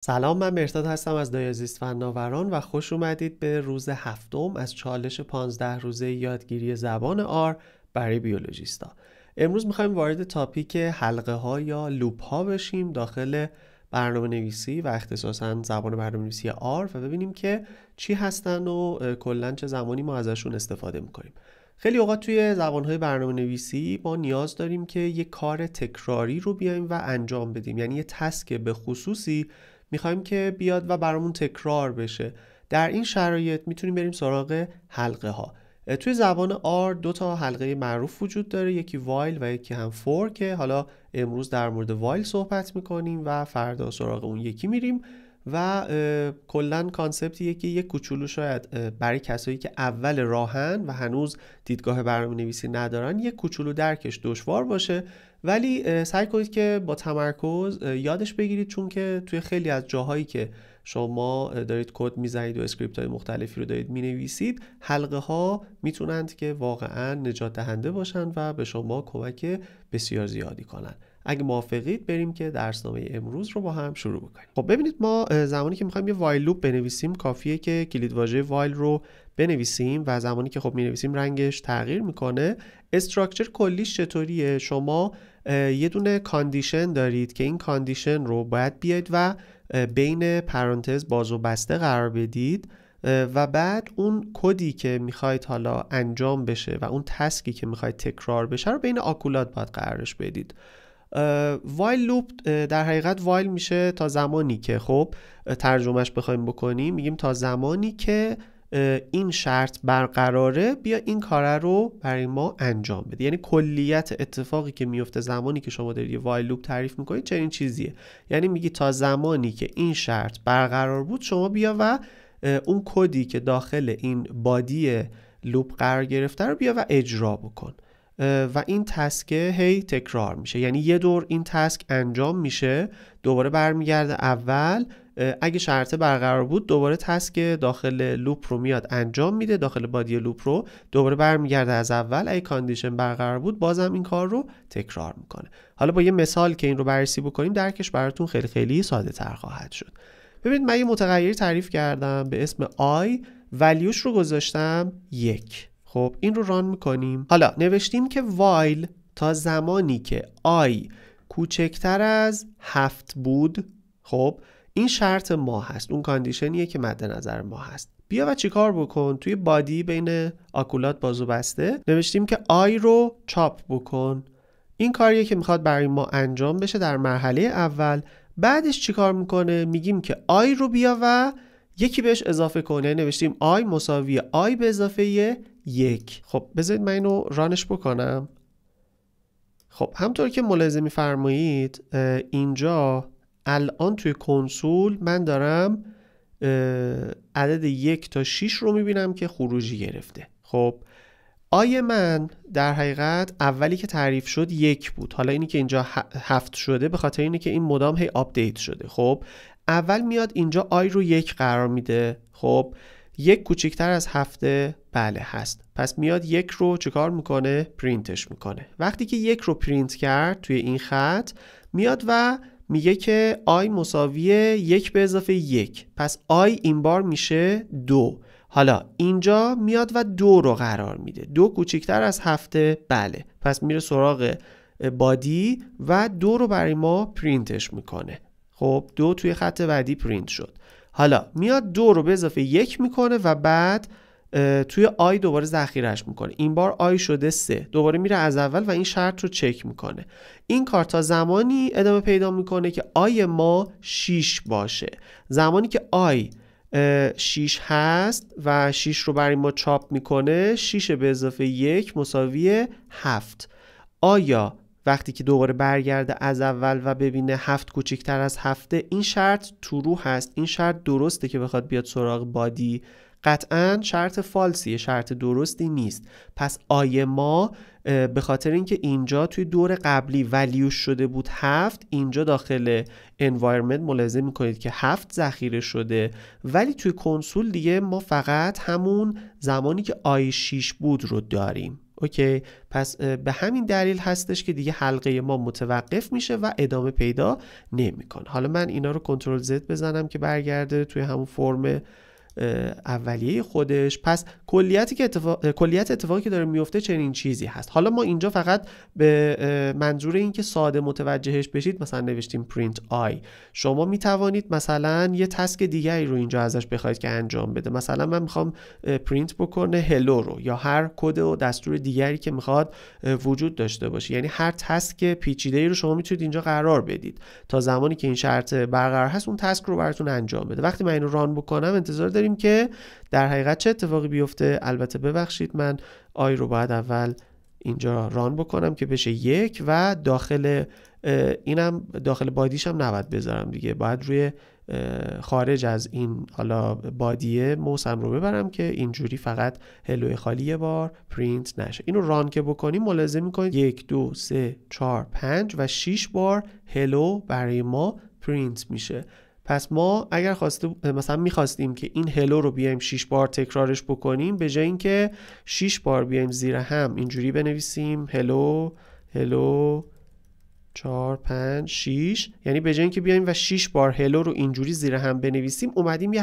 سلام، من مرتاد هستم از دایازیست فناوران و خوش اومدید به روز هفتم از چالش 15 روزه یادگیری زبان آر برای بیولوژیستا. امروز میخوایم وارد تاپیک حلقه ها یا لوپ ها بشیم داخل برنامه نویسی و اختصاصا زبان برنامه نویسی آر و ببینیم که چی هستن و کلن چه زمانی ما ازشون استفاده میکنیم. خیلی اوقات توی زبانهای برنامه نویسی ما نیاز داریم که یه کار تکراری رو بیایم و انجام بدیم، یعنی یه تسک به خصوصی میخوایم که بیاد و برامون تکرار بشه. در این شرایط میتونیم بریم سراغ حلقه ها. توی زبان R دو تا حلقه معروف وجود داره، یکی وایل و یکی هم فور، که حالا امروز در مورد وایل صحبت میکنیم و فردا سراغ اون یکی میریم و کلن کانسپتیه که یک کوچولو شاید برای کسایی که اول راهن و هنوز دیدگاه برنامه نویسی ندارن یک کوچولو درکش دشوار باشه، ولی سعی کنید که با تمرکز یادش بگیرید، چون که توی خیلی از جاهایی که شما دارید کد میزنید و اسکریپت های مختلفی رو دارید مینویسید، حلقه ها میتونند که واقعا نجات دهنده باشن و به شما کمک بسیار زیادی کنن. اگه موافقید بریم که درسنامه امروز رو با هم شروع بکنیم. خب ببینید، ما زمانی که میخوایم یه وایل لوپ بنویسیم کافیه که کلید واژه وایل رو بنویسیم و زمانی که خب مینویسیم رنگش تغییر میکنه. استراکچر کلیش چطوریه؟ شما یه دونه کاندیشن دارید که این کاندیشن رو باید بیاید و بین پرانتز باز و بسته قرار بدید و بعد اون کدی که میخواید حالا انجام بشه و اون تسکی که میخواید تکرار بشه رو بین آکولات باید قرارش بدید. وایل لوپ در حقیقت وایل میشه تا زمانی که خب ترجمهش بخوایم بکنیم میگیم تا زمانی که این شرط برقراره بیا این کاره رو برای ما انجام بده. یعنی کلیت اتفاقی که میفته زمانی که شما دارید یه وایل لوپ تعریف میکنید چنین چیزیه، یعنی میگی تا زمانی که این شرط برقرار بود شما بیا و اون کدی که داخل این بادی لوپ قرار گرفته رو بیا و اجرا بکن و این تسک هی تکرار میشه. یعنی یه دور این تسک انجام میشه، دوباره برمیگرده اول، اگه شرط برقرار بود دوباره تسک داخل لوپ رو میاد انجام میده، داخل بادی لوپ رو دوباره برمیگرده از اول، اگه کاندیشن برقرار بود بازم این کار رو تکرار میکنه. حالا با یه مثال که این رو بررسی بکنیم درکش براتون خیلی خیلی ساده تر خواهد شد. ببینید، من یه متغیری تعریف کردم به اسم i، ولیوش رو گذاشتم 1. خب این رو ران میکنیم. حالا نوشتیم که while تا زمانی که i کوچکتر از 7 بود، خب این شرط ما هست، اون کاندیشنیه که مد نظر ما هست. بیا و چیکار بکن؟ توی بادی بین آکولات بازو بسته نوشتیم که i رو چاپ بکن. این کاریه که میخواد برای ما انجام بشه در مرحله اول. بعدش چیکار میکنه؟ میگیم که i رو بیا و یکی بهش اضافه کنه. نوشتیم i مساوی i به اضافه 1. خب بذارید من اینو رانش بکنم. خب همطور که ملاحظه میفرمایید اینجا الان توی کنسول من دارم عدد 1 تا 6 رو میبینم که خروجی گرفته. خب آی من در حقیقت اولی که تعریف شد 1 بود، حالا اینی که اینجا 7 شده به خاطر اینه که این مدام هی آپدیت شده. خب اول میاد اینجا آی رو 1 قرار میده. خب 1 کوچکتر از 7 بله هست، پس میاد 1 رو چیکار میکنه؟ پرینتش میکنه. وقتی که 1 رو پرینت کرد توی این خط میاد و میگه که آی مساوی 1 به اضافه 1، پس آی این بار میشه 2. حالا اینجا میاد و 2 رو قرار میده. 2 کوچکتر از 7 بله، پس میره سراغ بادی و 2 رو برای ما پرینتش میکنه. خب 2 توی خط بعدی پرینت شد. حالا میاد 2 رو به اضافه 1 میکنه و بعد توی آی دوباره ذخیرهش میکنه. این بار آی شده 3، دوباره میره از اول و این شرط رو چک میکنه. این کار تا زمانی ادامه پیدا میکنه که آی ما 6 باشه. زمانی که آی 6 هست و 6 رو برای ما چاپ میکنه، 6 به اضافه 1 مساوی 7. آیا وقتی که دوباره برگرده از اول و ببینه 7 کوچکتر از 7 این شرط ترو هست، این شرط درسته که بخواد بیاد سراغ بادی؟ قطعاً شرط فالسیه، شرط درستی نیست. پس آی ما به خاطر اینکه اینجا توی دور قبلی ولیوش شده بود 7، اینجا داخل environment ملاحظه میکنید که 7 ذخیره شده، ولی توی کنسول دیگه ما فقط همون زمانی که آی 6 بود رو داریم. اوکی، پس به همین دلیل هستش که دیگه حلقه ما متوقف میشه و ادامه پیدا نمیکنه. حالا من اینا رو کنترل زد بزنم که برگرده توی همون فرم اولیه خودش. پس کلیت اتفاقی که داره میفته چنین چیزی هست. حالا ما اینجا فقط به منظور این که ساده متوجهش بشید مثلا نوشتیم print I. شما میتوانید مثلا یه تسک دیگری رو اینجا ازش بخواید که انجام بده. مثلا من میخوام پرینت بکنه هلو رو، یا هر کد و دستور دیگری که میخواد وجود داشته باشه. یعنی هر تسک پیچیده‌ای رو شما میتونید اینجا قرار بدید تا زمانی که این شرط برقرار هست اون تسک رو براتون انجام بده. وقتی من اینو ران بکنم انتظار داریم که در حقیقت چه اتفاقی بیفته. البته ببخشید من آی رو باید اول اینجا ران بکنم که بشه 1 و داخل اینم داخل بادیش هم نباید بذارم دیگه، باید روی خارج از این حالا بادیه موسم رو ببرم که اینجوری فقط هلو خالی یه بار پرینت نشه. اینو ران که بکنیم ملاحظه میکنید 1 2 3 4 5 و 6 بار هلو برای ما پرینت میشه. پس ما اگر مثلا میخواستیم که این هلو رو بیایم 6 بار تکرارش بکنیم، به جای اینکه 6 بار بیایم زیر هم اینجوری بنویسیم هلو هلو 4 5 6، یعنی به جای اینکه بیایم و 6 بار هلو رو اینجوری زیر هم بنویسیم اومدیم یه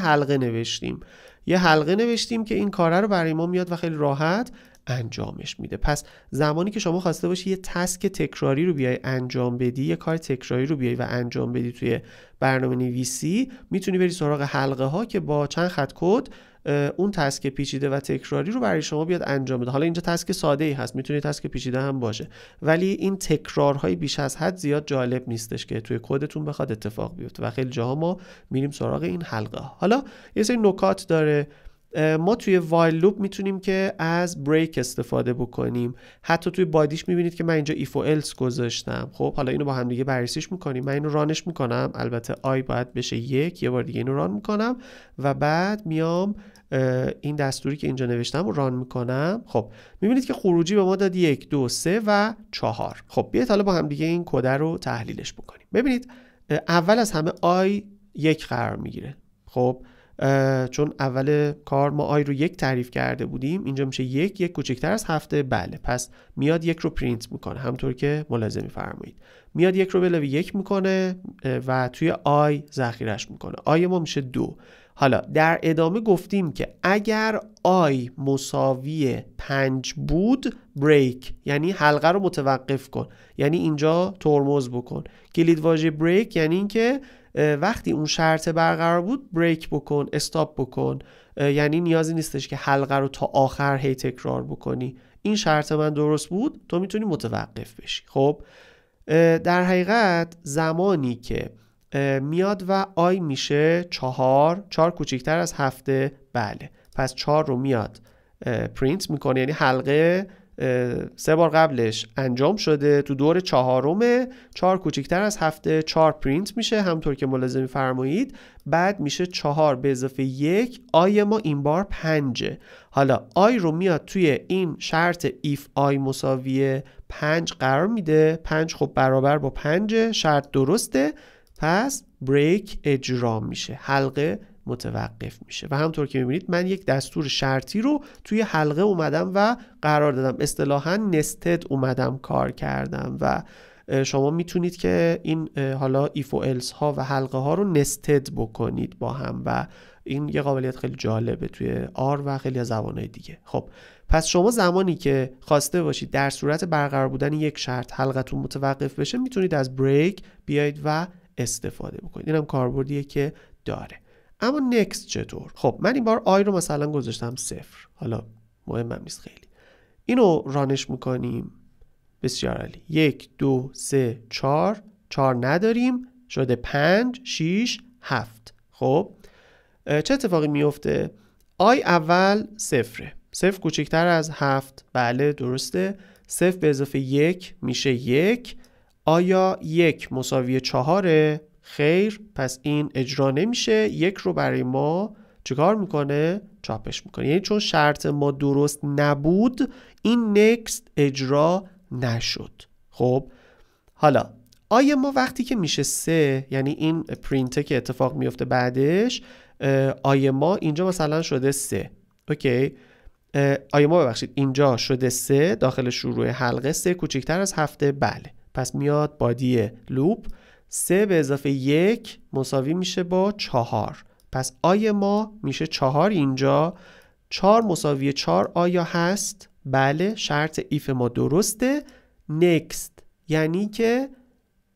حلقه نوشتیم که این کاره رو برای ما میاد و خیلی راحت انجامش میده. پس زمانی که شما خواسته باشی یه تسک تکراری رو بیای انجام بدی، یه کار تکراری رو بیای و انجام بدی توی برنامه نویسی، میتونی بری سراغ حلقه ها که با چند خط کد اون تسک پیچیده و تکراری رو برای شما بیاد انجام بده. حالا اینجا تسک ساده ای هست، میتونه تسک پیچیده هم باشه، ولی این تکرارهای بیش از حد زیاد جالب نیستش که توی کدتون بخواد اتفاق بیفته و خیلی جاها ما میریم سراغ این حلقه ها. حالا یه سری نکات داره. ما توی وایل لوپ میتونیم که از بریک استفاده بکنیم. حتی توی بادیش میبینید که من اینجا ایف و الس گذاشتم. خب حالا اینو با هم دیگه بررسیش میکنیم. من اینو رانش میکنم، البته آی باید بشه 1، یه بار دیگه اینو ران میکنم و بعد میام این دستوری که اینجا نوشتم رو ران میکنم. خب میبینید که خروجی به ما داد 1 2 3 و 4. خب بیایید حالا با هم دیگه این کد رو تحلیلش بکنیم. ببینید اول از همه آی 1 قرار میگیره. خب چون اول کار ما آی رو 1 تعریف کرده بودیم، اینجا میشه 1 کوچکتر از 7. بله، پس میاد 1 رو پرینت میکنه همونطور که ملاحظه میفرمایید. میاد 1 رو به علاوه 1 میکنه و توی آی ذخیرش میکنه. آی ما میشه 2. حالا در ادامه گفتیم که اگر آی مساوی 5 بود بریک، یعنی حلقه رو متوقف کن، یعنی اینجا ترمز بکن. کلید واژه بریک یعنی این که وقتی اون شرط برقرار بود بریک بکن، استاپ بکن، یعنی نیازی نیستش که حلقه رو تا آخر هی تکرار بکنی. این شرط من درست بود، تو میتونی متوقف بشی. خب در حقیقت زمانی که میاد و آی میشه 4 کوچکتر از 7، بله، پس 4 رو میاد پرینت میکنه، یعنی حلقه 3 بار قبلش انجام شده، تو دور 4م 4 کوچکتر از 7 4 پرینت میشه همونطور که ملاحظه میفرمایید. بعد میشه 4 به اضافه 1 آی ما این بار 5. حالا آی رو میاد توی این شرط ایف آی مساوی 5 قرار میده. 5 خب برابر با 5 شرط درسته، پس بریک اجرا میشه، حلقه متوقف میشه. و همونطور که میبینید من یک دستور شرطی رو توی حلقه اومدم و قرار دادم، اصطلاحاً نستد اومدم کار کردم و شما میتونید که این حالا ایف و الس ها و حلقه ها رو نستد بکنید با هم و این یه قابلیت خیلی جالبه توی آر و خیلی از زبانهای دیگه. خب پس شما زمانی که خواسته باشید در صورت برقرار بودن یک شرط حلقتون متوقف بشه میتونید از بریک بیاید و استفاده بکنید. اینم کاربردیه که داره. اما نکست چطور؟ خب من این بار آی رو مثلا گذاشتم 0، حالا مهم هم نیست خیلی. اینو رانش میکنیم. بسیار عالی. 1 2 3 4 نداریم، شده 5 6 7. خب چه اتفاقی میفته؟ آی اول 0 کوچکتر از 7، بله درسته. 0 به اضافه 1 میشه 1. آیا 1 مساوی 4؟ خیر، پس این اجرا نمیشه. 1 رو برای ما چیکار میکنه؟ چاپش میکنه. یعنی چون شرط ما درست نبود این نکست اجرا نشد. خب حالا آیا ما وقتی که میشه 3، یعنی این پرینته که اتفاق میفته بعدش، آیا ما اینجا مثلا شده 3، اوکی، آیا ما ببخشید اینجا شده 3 داخل شروع حلقه 3 کوچکتر از 7، بله. پس میاد بادی لوپ 3 به اضافه 1 مساوی میشه با 4. پس آی ما میشه 4 اینجا. 4 مساوی 4 آیا هست؟ بله. شرط ایف ما درسته. next یعنی که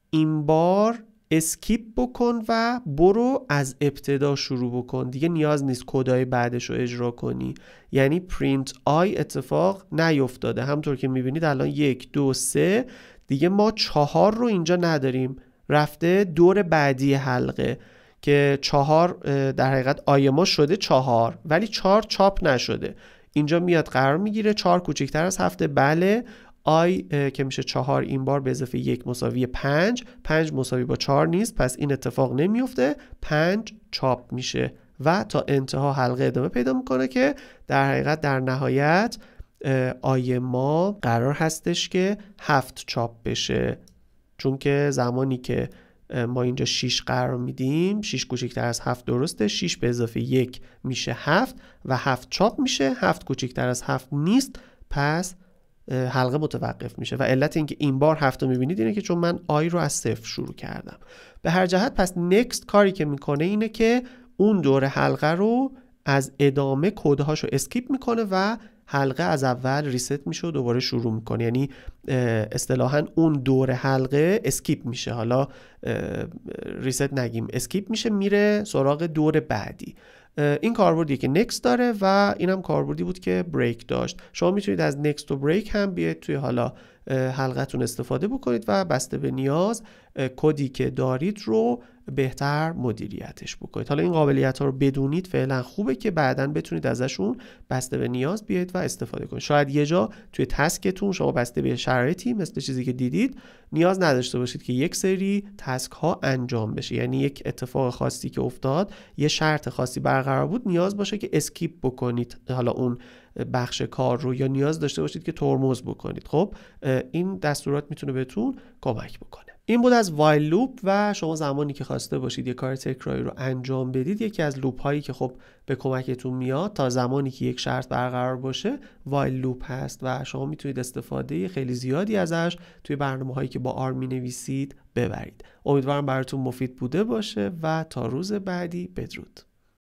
این بار اسکیپ بکن و برو از ابتدا شروع بکن، دیگه نیاز نیست کدای بعدش رو اجرا کنی. یعنی پرینت آی اتفاق نیفتاده. همطور که میبینید الان 1 2 3 دیگه ما 4 رو اینجا نداریم، رفته دور بعدی حلقه که 4 در حقیقت آی ما شده 4، ولی 4 چاپ نشده. اینجا میاد قرار میگیره 4 کوچکتر از 7، بله. آی که میشه 4 این بار به اضافه 1 مساوی 5، 5 مساوی با 4 نیست، پس این اتفاق نمیفته، 5 چاپ میشه و تا انتها حلقه ادامه پیدا میکنه که در حقیقت در نهایت آی ما قرار هستش که 7 چاپ بشه، چون که زمانی که ما اینجا 6 قرار میدیم 6 کوچکتر از 7 درسته، 6 به اضافه 1 میشه 7 و 7 چاپ میشه، 7 کوچکتر از 7 نیست، پس حلقه متوقف میشه. و علت اینکه این بار 7 رو میبینید اینه که چون من آی رو از 0 شروع کردم. به هر جهت پس next کاری که میکنه اینه که اون دور حلقه رو از ادامه کدهاشو اسکیپ میکنه و حلقه از اول ریست میشه و دوباره شروع میکنه. یعنی اصطلاحاً اون دور حلقه اسکیپ میشه، حالا ریست نگیم، اسکیپ میشه، میره سراغ دور بعدی. این کاربردیه که next داره و اینم کاربردی بود که break داشت. شما میتونید از next و break هم بیاید توی حالا حلقتون استفاده بکنید و بسته به نیاز کدی که دارید رو بهتر مدیریتش بکنید. حالا این قابلیت ها رو بدونید فعلا خوبه که بعداً بتونید ازشون بسته به نیاز بیاید و استفاده کنید. شاید یه جا توی تسکتون شما بسته به شرایطی مثل چیزی که دیدید نیاز نداشته باشید که یک سری تسک ها انجام بشه، یعنی یک اتفاق خاصی که افتاد، یه شرط خاصی برقرار بود، نیاز باشه که اسکیپ بکنید حالا اون بخش کار رو، یا نیاز داشته باشید که ترمز بکنید. خب این دستورات میتونه بهتون کمک بکنه. این بود از وایل لوپ و شما زمانی که خواسته باشید یه کار تکراری رو انجام بدید، یکی از لوپ هایی که خب به کمکتون میاد تا زمانی که یک شرط برقرار باشه وایل لوپ هست و شما میتونید استفاده خیلی زیادی ازش توی برنامه هایی که با آر مینویسید ببرید. امیدوارم براتون مفید بوده باشه و تا روز بعدی بدرود.